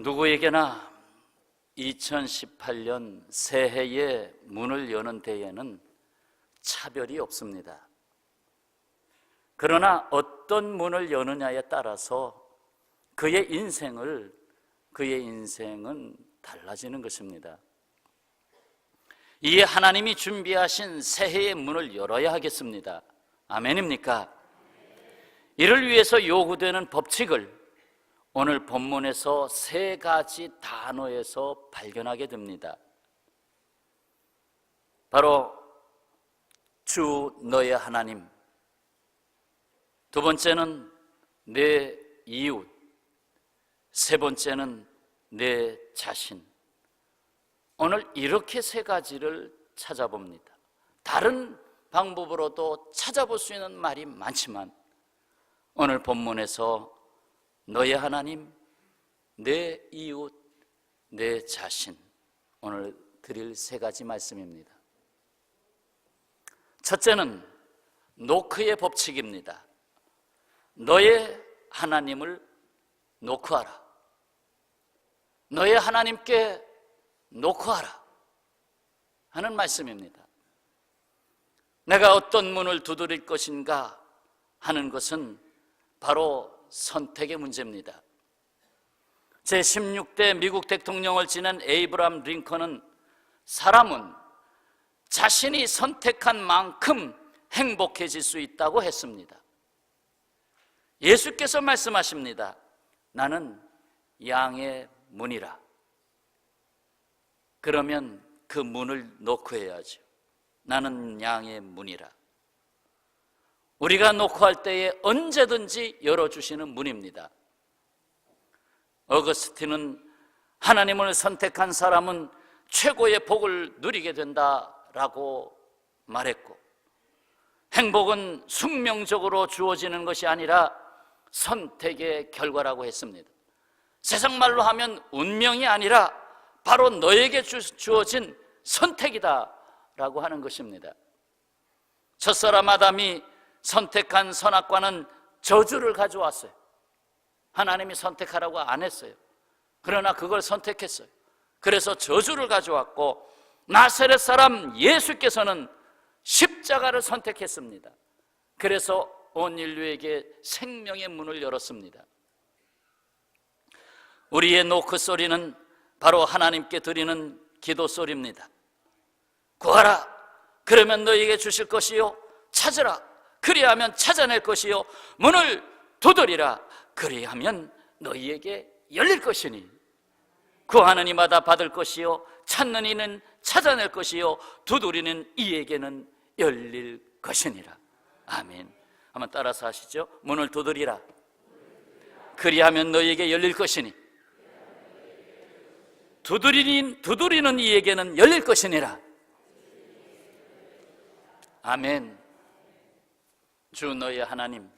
누구에게나 2018년 새해의 문을 여는 데에는 차별이 없습니다. 그러나 어떤 문을 여느냐에 따라서 그의 인생은 달라지는 것입니다. 이에 하나님이 준비하신 새해의 문을 열어야 하겠습니다. 아멘입니까? 이를 위해서 요구되는 법칙을 오늘 본문에서 세 가지 단어에서 발견하게 됩니다. 바로 주 너의 하나님, 두 번째는 내 이웃, 세 번째는 내 자신. 오늘 이렇게 세 가지를 찾아봅니다. 다른 방법으로도 찾아볼 수 있는 말이 많지만 오늘 본문에서 너의 하나님, 내 이웃, 내 자신, 오늘 드릴 세 가지 말씀입니다. 첫째는 노크의 법칙입니다. 너의 하나님을 노크하라. 너의 하나님께 노크하라 하는 말씀입니다. 내가 어떤 문을 두드릴 것인가 하는 것은 바로 선택의 문제입니다. 제16대 미국 대통령을 지낸 에이브라함 링컨은 사람은 자신이 선택한 만큼 행복해질 수 있다고 했습니다. 예수께서 말씀하십니다. 나는 양의 문이라. 그러면 그 문을 노크해야죠. 나는 양의 문이라. 우리가 노크할 때에 언제든지 열어주시는 문입니다. 어거스틴은 하나님을 선택한 사람은 최고의 복을 누리게 된다라고 말했고, 행복은 숙명적으로 주어지는 것이 아니라 선택의 결과라고 했습니다. 세상 말로 하면 운명이 아니라 바로 너에게 주어진 선택이다라고 하는 것입니다. 첫사람 아담이 선택한 선악과는 저주를 가져왔어요. 하나님이 선택하라고 안 했어요. 그러나 그걸 선택했어요. 그래서 저주를 가져왔고, 나사렛 사람 예수께서는 십자가를 선택했습니다. 그래서 온 인류에게 생명의 문을 열었습니다. 우리의 노크 소리는 바로 하나님께 드리는 기도 소리입니다. 구하라, 그러면 너에게 주실 것이요. 찾으라, 그리하면 찾아낼 것이요. 문을 두드리라, 그리하면 너희에게 열릴 것이니. 구하는 이마다 받을 것이요, 찾는 이는 찾아낼 것이요, 두드리는 이에게는 열릴 것이니라. 아멘. 한번 따라서 하시죠. 문을 두드리라, 그리하면 너희에게 열릴 것이니. 두드리는 이에게는 열릴 것이니라. 아멘. 주 너의 하나님,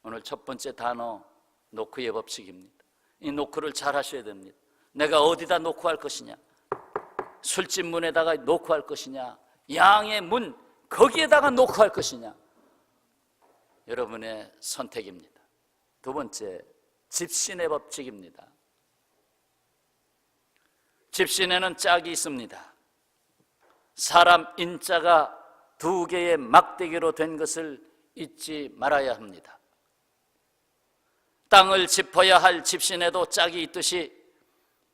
오늘 첫 번째 단어 노크의 법칙입니다. 이 노크를 잘 하셔야 됩니다. 내가 어디다 노크할 것이냐, 술집 문에다가 노크할 것이냐, 양의 문 거기에다가 노크할 것이냐, 여러분의 선택입니다. 두 번째, 집신의 법칙입니다. 집신에는 짝이 있습니다. 사람 인자가 두 개의 막대기로 된 것을 잊지 말아야 합니다. 땅을 짚어야 할 집신에도 짝이 있듯이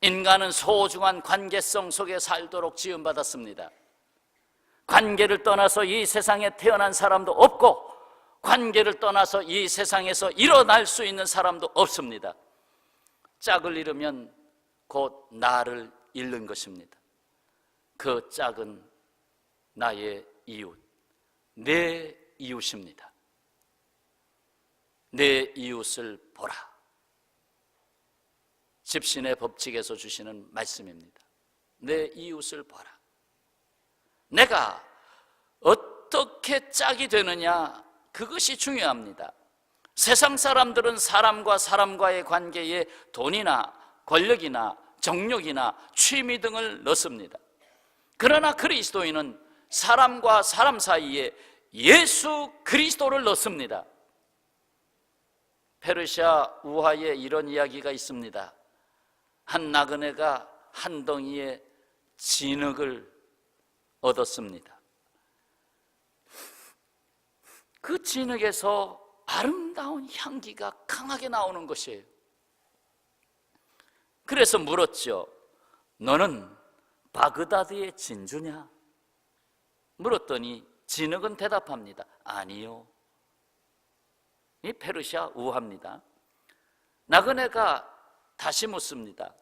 인간은 소중한 관계성 속에 살도록 지음받았습니다. 관계를 떠나서 이 세상에 태어난 사람도 없고, 관계를 떠나서 이 세상에서 일어날 수 있는 사람도 없습니다. 짝을 잃으면 곧 나를 잃는 것입니다. 그 짝은 나의 이웃, 내 이웃입니다. 내 이웃을 보라. 집신의 법칙에서 주시는 말씀입니다. 내 이웃을 보라. 내가 어떻게 짝이 되느냐, 그것이 중요합니다. 세상 사람들은 사람과 사람과의 관계에 돈이나 권력이나 정력이나 취미 등을 넣습니다. 그러나 그리스도인은 사람과 사람 사이에 예수 그리스도를 넣습니다. 페르시아 우화에 이런 이야기가 있습니다. 한 나그네가 한 덩이의 진흙을 얻었습니다. 그 진흙에서 아름다운 향기가 강하게 나오는 것이에요. 그래서 물었죠. 너는 바그다드의 진주냐? 물었더니 진흙은 대답합니다. 아니요. 이 페르시아 우화입니다. 나그네가 다시 묻습니다.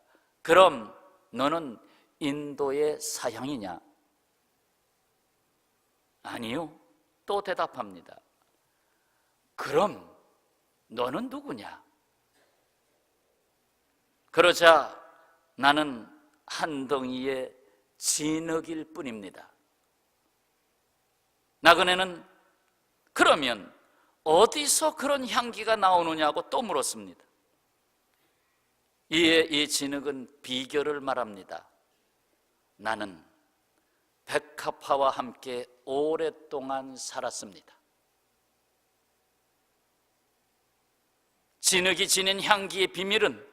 그럼 너는 인도의 사향이냐? 아니요. 또 대답합니다. 그럼 너는 누구냐? 그러자 나는 한 덩이의 진흙일 뿐입니다. 나그네는 그러면 어디서 그런 향기가 나오느냐고 또 물었습니다. 이에 이 진흙은 비결을 말합니다. 나는 백합화와 함께 오랫동안 살았습니다. 진흙이 지닌 향기의 비밀은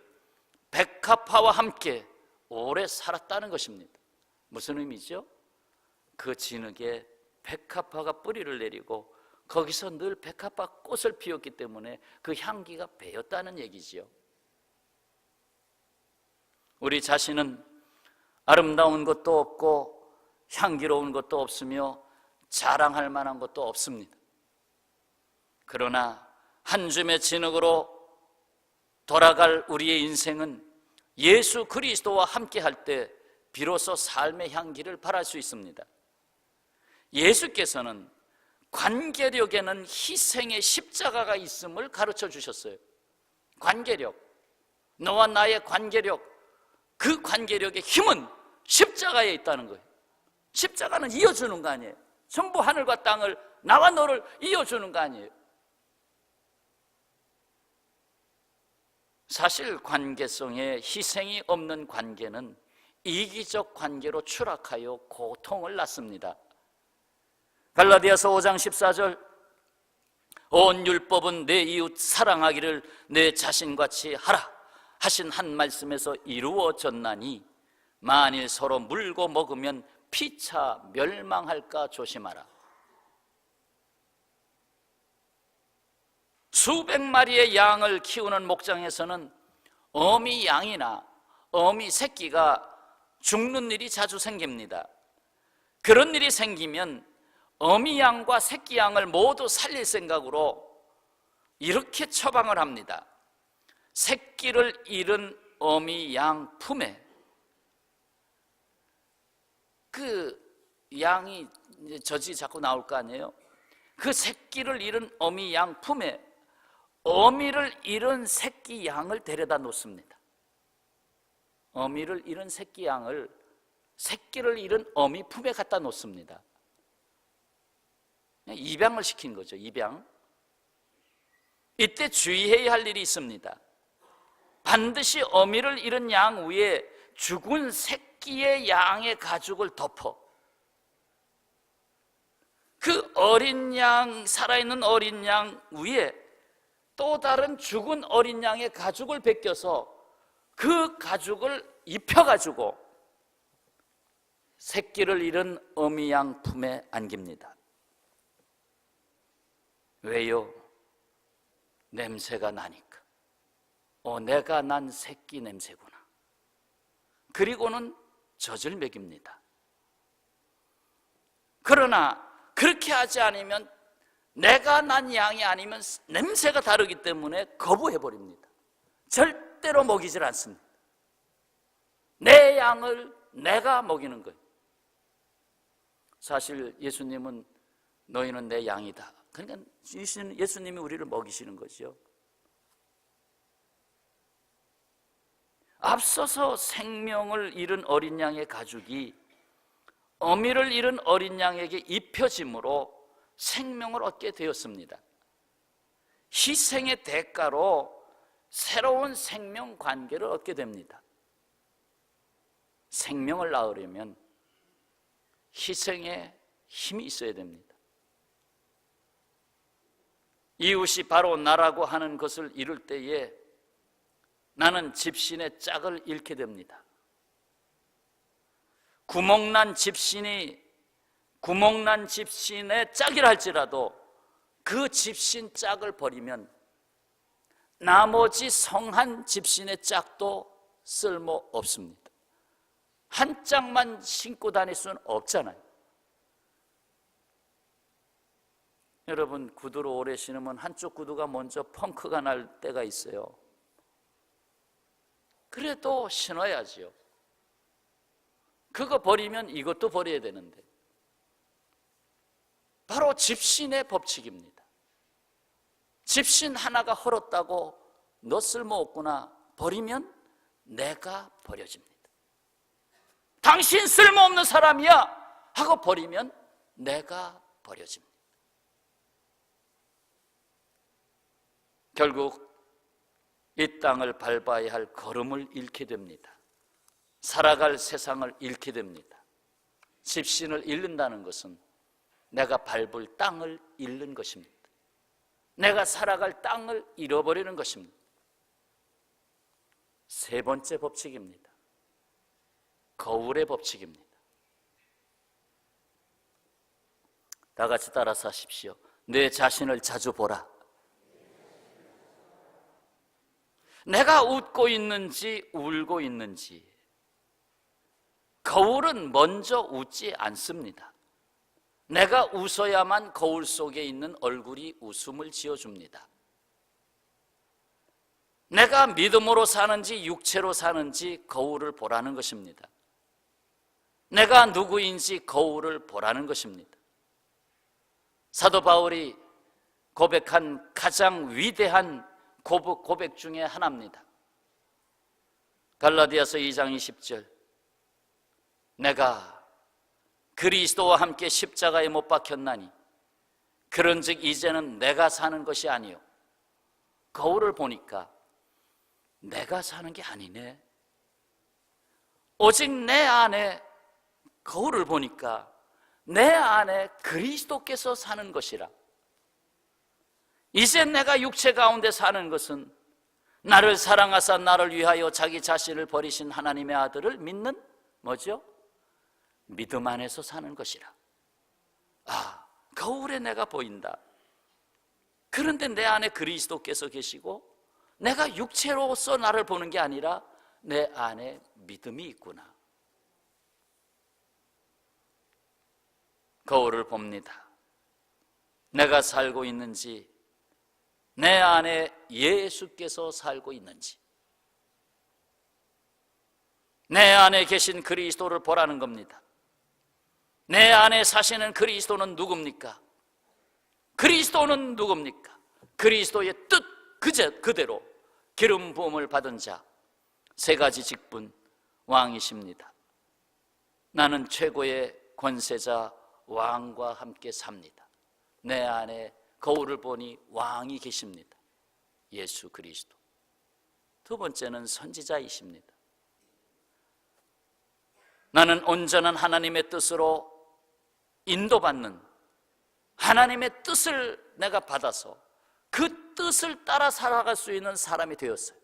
백합화와 함께 오래 살았다는 것입니다. 무슨 의미죠? 그 진흙에 백합화가 뿌리를 내리고 거기서 늘 백합화 꽃을 피웠기 때문에 그 향기가 배었다는 얘기지요. 우리 자신은 아름다운 것도 없고 향기로운 것도 없으며 자랑할 만한 것도 없습니다. 그러나 한 줌의 진흙으로 돌아갈 우리의 인생은 예수 그리스도와 함께 할 때 비로소 삶의 향기를 발할 수 있습니다. 예수께서는 관계력에는 희생의 십자가가 있음을 가르쳐 주셨어요. 관계력, 너와 나의 관계력, 그 관계력의 힘은 십자가에 있다는 거예요. 십자가는 이어주는 거 아니에요. 전부 하늘과 땅을, 나와 너를 이어주는 거 아니에요. 사실 관계성에 희생이 없는 관계는 이기적 관계로 추락하여 고통을 낳습니다. 갈라디아서 5장 14절, 온 율법은 내 이웃 사랑하기를 내 자신같이 하라 하신 한 말씀에서 이루어졌나니 만일 서로 물고 먹으면 피차 멸망할까 조심하라. 수백 마리의 양을 키우는 목장에서는 어미 양이나 어미 새끼가 죽는 일이 자주 생깁니다. 그런 일이 생기면 어미 양과 새끼 양을 모두 살릴 생각으로 이렇게 처방을 합니다. 새끼를 잃은 어미 양 품에, 그 양이 젖이 자꾸 나올 거 아니에요. 그 새끼를 잃은 어미 양 품에 어미를 잃은 새끼 양을 데려다 놓습니다. 어미를 잃은 새끼 양을 새끼를 잃은 어미 품에 갖다 놓습니다. 입양을 시킨 거죠. 입양. 이때 주의해야 할 일이 있습니다. 반드시 어미를 잃은 양 위에 죽은 새끼의 양의 가죽을 덮어 그 어린 양, 살아있는 어린 양 위에 또 다른 죽은 어린 양의 가죽을 벗겨서 그 가죽을 입혀가지고 새끼를 잃은 어미 양 품에 안깁니다. 왜요? 냄새가 나니까. 내가 난 새끼 냄새구나. 그리고는 젖을 먹입니다. 그러나 그렇게 하지 않으면, 내가 난 양이 아니면 냄새가 다르기 때문에 거부해버립니다. 절대로 먹이질 않습니다. 내 양을 내가 먹이는 거예요. 사실 예수님은 너희는 내 양이다. 그러니까 예수님이 우리를 먹이시는 거죠. 앞서서 생명을 잃은 어린 양의 가죽이 어미를 잃은 어린 양에게 입혀짐으로 생명을 얻게 되었습니다. 희생의 대가로 새로운 생명 관계를 얻게 됩니다. 생명을 낳으려면 희생의 힘이 있어야 됩니다. 이웃이 바로 나라고 하는 것을 이룰 때에 나는 집신의 짝을 잃게 됩니다. 구멍난 집신의 짝이라 할지라도 그 집신 짝을 버리면 나머지 성한 집신의 짝도 쓸모 없습니다. 한 짝만 신고 다닐 수는 없잖아요. 여러분, 구두를 오래 신으면 한쪽 구두가 먼저 펑크가 날 때가 있어요. 그래도 신어야지요. 그거 버리면 이것도 버려야 되는데, 바로 집신의 법칙입니다. 집신 하나가 헐었다고 너 쓸모없구나 버리면 내가 버려집니다. 당신 쓸모없는 사람이야 하고 버리면 내가 버려집니다. 결국 이 땅을 밟아야 할 걸음을 잃게 됩니다. 살아갈 세상을 잃게 됩니다. 집신을 잃는다는 것은 내가 밟을 땅을 잃는 것입니다. 내가 살아갈 땅을 잃어버리는 것입니다. 세 번째 법칙입니다. 거울의 법칙입니다. 다 같이 따라서 하십시오. 내 자신을 자주 보라. 내가 웃고 있는지 울고 있는지. 거울은 먼저 웃지 않습니다. 내가 웃어야만 거울 속에 있는 얼굴이 웃음을 지어줍니다. 내가 믿음으로 사는지 육체로 사는지 거울을 보라는 것입니다. 내가 누구인지 거울을 보라는 것입니다. 사도 바울이 고백한 가장 위대한 고백 중에 하나입니다. 갈라디아서 2장 20절, 내가 그리스도와 함께 십자가에 못 박혔나니 그런즉 이제는 내가 사는 것이 아니요 거울을 보니까 내가 사는 게 아니네. 오직 내 안에, 거울을 보니까 내 안에 그리스도께서 사는 것이라. 이제 내가 육체 가운데 사는 것은 나를 사랑하사 나를 위하여 자기 자신을 버리신 하나님의 아들을 믿는 뭐죠? 믿음 안에서 사는 것이라. 아, 거울에 내가 보인다. 그런데 내 안에 그리스도께서 계시고 내가 육체로서 나를 보는 게 아니라 내 안에 믿음이 있구나. 거울을 봅니다. 내가 살고 있는지, 내 안에 예수께서 살고 있는지, 내 안에 계신 그리스도를 보라는 겁니다. 내 안에 사시는 그리스도는 누굽니까? 그리스도는 누굽니까? 그리스도의 뜻 그대로 기름 부음을 받은 자, 세 가지 직분, 왕이십니다. 나는 최고의 권세자 왕과 함께 삽니다. 내 안에 거울을 보니 왕이 계십니다. 예수 그리스도. 두 번째는 선지자이십니다. 나는 온전한 하나님의 뜻으로 인도받는, 하나님의 뜻을 내가 받아서 그 뜻을 따라 살아갈 수 있는 사람이 되었어요.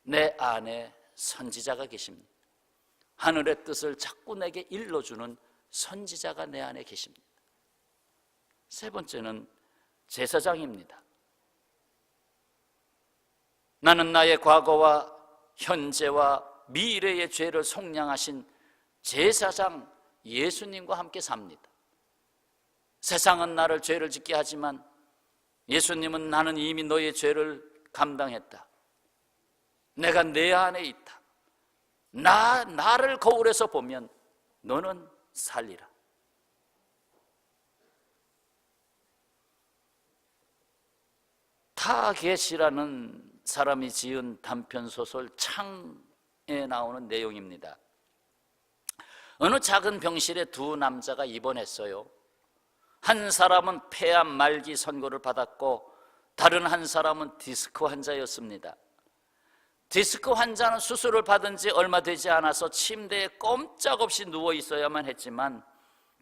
내 안에 선지자가 계십니다. 하늘의 뜻을 자꾸 내게 일러주는 선지자가 내 안에 계십니다. 세 번째는 제사장입니다. 나는 나의 과거와 현재와 미래의 죄를 속량하신 제사장 예수님과 함께 삽니다. 세상은 나를 죄를 짓게 하지만 예수님은 나는 이미 너의 죄를 감당했다. 내가 내 안에 있다. 나를 거울에서 보면 너는 살리라. 타겟이라는 사람이 지은 단편소설 창에 나오는 내용입니다. 어느 작은 병실에 두 남자가 입원했어요. 한 사람은 폐암 말기 선고를 받았고 다른 한 사람은 디스크 환자였습니다. 디스크 환자는 수술을 받은 지 얼마 되지 않아서 침대에 꼼짝없이 누워 있어야만 했지만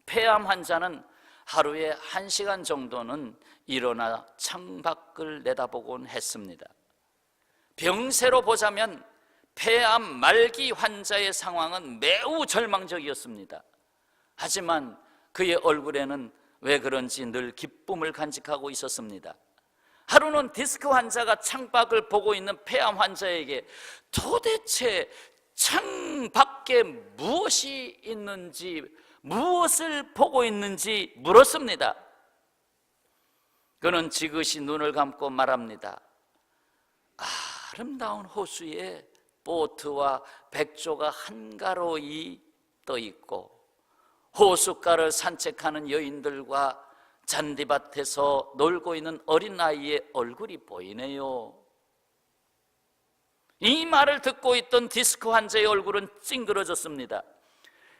폐암 환자는 하루에 1시간 정도는 일어나 창밖을 내다보곤 했습니다. 병세로 보자면 폐암 말기 환자의 상황은 매우 절망적이었습니다. 하지만 그의 얼굴에는 왜 그런지 늘 기쁨을 간직하고 있었습니다. 하루는 디스크 환자가 창밖을 보고 있는 폐암 환자에게 도대체 창 밖에 무엇이 있는지, 무엇을 보고 있는지 물었습니다. 그는 지그시 눈을 감고 말합니다. 아름다운 호수에 보트와 백조가 한가로이 떠 있고 호숫가를 산책하는 여인들과 잔디밭에서 놀고 있는 어린아이의 얼굴이 보이네요. 이 말을 듣고 있던 디스크 환자의 얼굴은 찡그러졌습니다.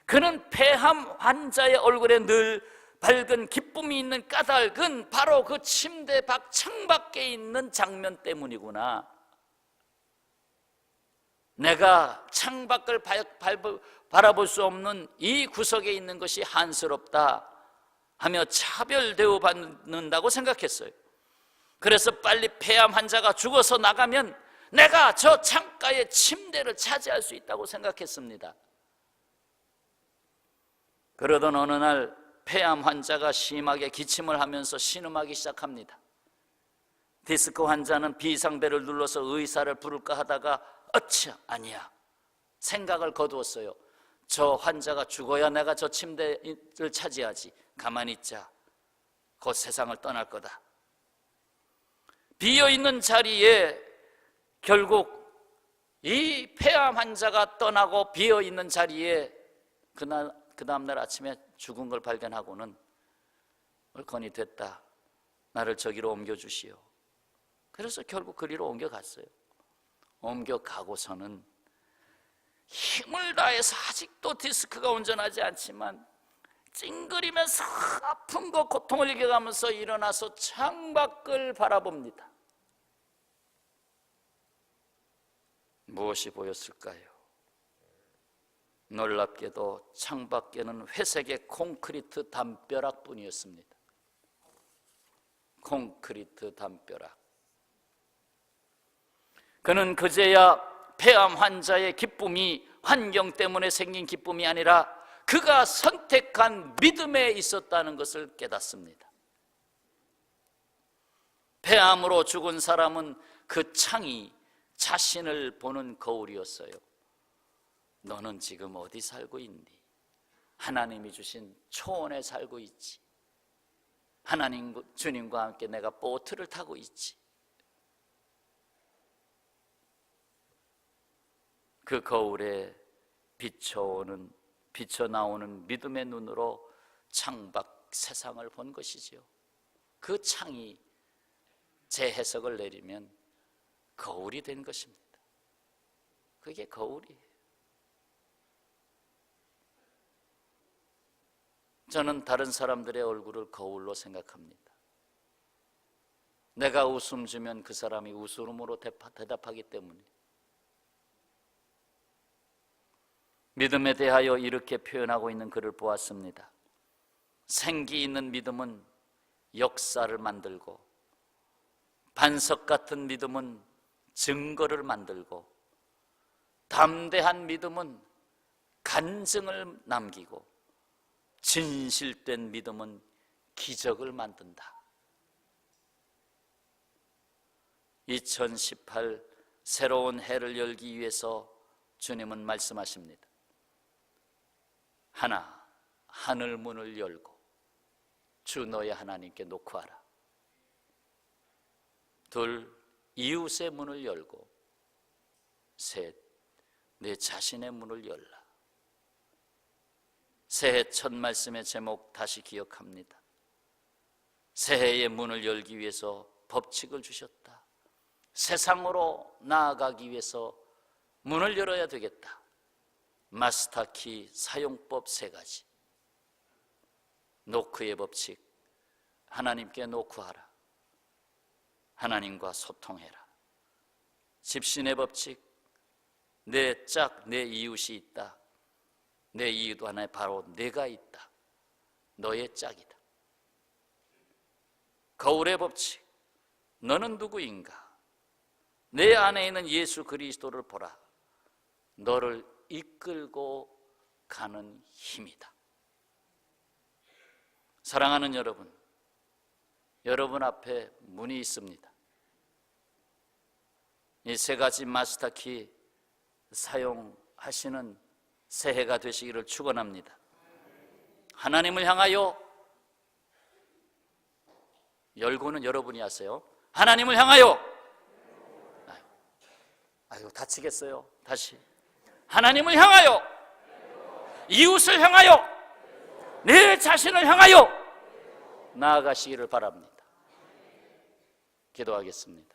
그는 폐암 환자의 얼굴에 늘 밝은 기쁨이 있는 까닭은 바로 그 침대 밖 창밖에 있는 장면 때문이구나. 내가 창밖을 바라볼 수 없는 이 구석에 있는 것이 한스럽다 하며 차별 대우받는다고 생각했어요. 그래서 빨리 폐암 환자가 죽어서 나가면 내가 저 창가의 침대를 차지할 수 있다고 생각했습니다. 그러던 어느 날 폐암 환자가 심하게 기침을 하면서 신음하기 시작합니다. 디스크 환자는 비상벨을 눌러서 의사를 부를까 하다가 아니야, 생각을 거두었어요. 저 환자가 죽어야 내가 저 침대를 차지하지. 가만히 있자. 곧 세상을 떠날 거다. 비어있는 자리에 결국 이 폐암 환자가 떠나고 비어있는 자리에 그 다음날 아침에 죽은 걸 발견하고는 얼건이 됐다. 나를 저기로 옮겨주시오. 그래서 결국 그리로 옮겨갔어요. 옮겨가고서는 힘을 다해서 아직도 디스크가 온전하지 않지만 찡그리면서 아픔과 고통을 이겨가면서 일어나서 창밖을 바라봅니다. 무엇이 보였을까요? 놀랍게도 창밖에는 회색의 콘크리트 담벼락뿐이었습니다. 콘크리트 담벼락. 그는 그제야 폐암 환자의 기쁨이 환경 때문에 생긴 기쁨이 아니라 그가 선택한 믿음에 있었다는 것을 깨닫습니다. 폐암으로 죽은 사람은 그 창이 자신을 보는 거울이었어요. 너는 지금 어디 살고 있니? 하나님이 주신 초원에 살고 있지. 하나님 주님과 함께 내가 보트를 타고 있지. 그 거울에 비쳐나오는 믿음의 눈으로 창밖 세상을 본 것이지요. 그 창이 제 해석을 내리면 거울이 된 것입니다. 그게 거울이에요. 저는 다른 사람들의 얼굴을 거울로 생각합니다. 내가 웃음 주면 그 사람이 웃음으로 대답하기 때문에. 믿음에 대하여 이렇게 표현하고 있는 글을 보았습니다. 생기 있는 믿음은 역사를 만들고, 반석 같은 믿음은 증거를 만들고, 담대한 믿음은 간증을 남기고, 진실된 믿음은 기적을 만든다. 2018 새로운 해를 열기 위해서 주님은 말씀하십니다. 하나, 하늘 문을 열고 주 너의 하나님께 놓고 하라. 둘, 이웃의 문을 열고. 셋, 내 자신의 문을 열라. 새해 첫 말씀의 제목 다시 기억합니다. 새해의 문을 열기 위해서 법칙을 주셨다. 세상으로 나아가기 위해서 문을 열어야 되겠다. 마스터키 사용법 3가지. 노크의 법칙, 하나님께 노크하라. 하나님과 소통해라. 집신의 법칙, 내 이웃이 있다. 내 이웃 안에 바로 내가 있다. 너의 짝이다. 거울의 법칙, 너는 누구인가? 내 안에 있는 예수 그리스도를 보라. 너를 이끌고 가는 힘이다. 사랑하는 여러분, 여러분 앞에 문이 있습니다. 이 세 가지 마스터키 사용하시는 새해가 되시기를 축원합니다. 하나님을 향하여 열고는 여러분이 하세요. 하나님을 향하여, 아유 다치겠어요. 다시 하나님을 향하여, 이웃을 향하여, 내 자신을 향하여 나아가시기를 바랍니다. 기도하겠습니다.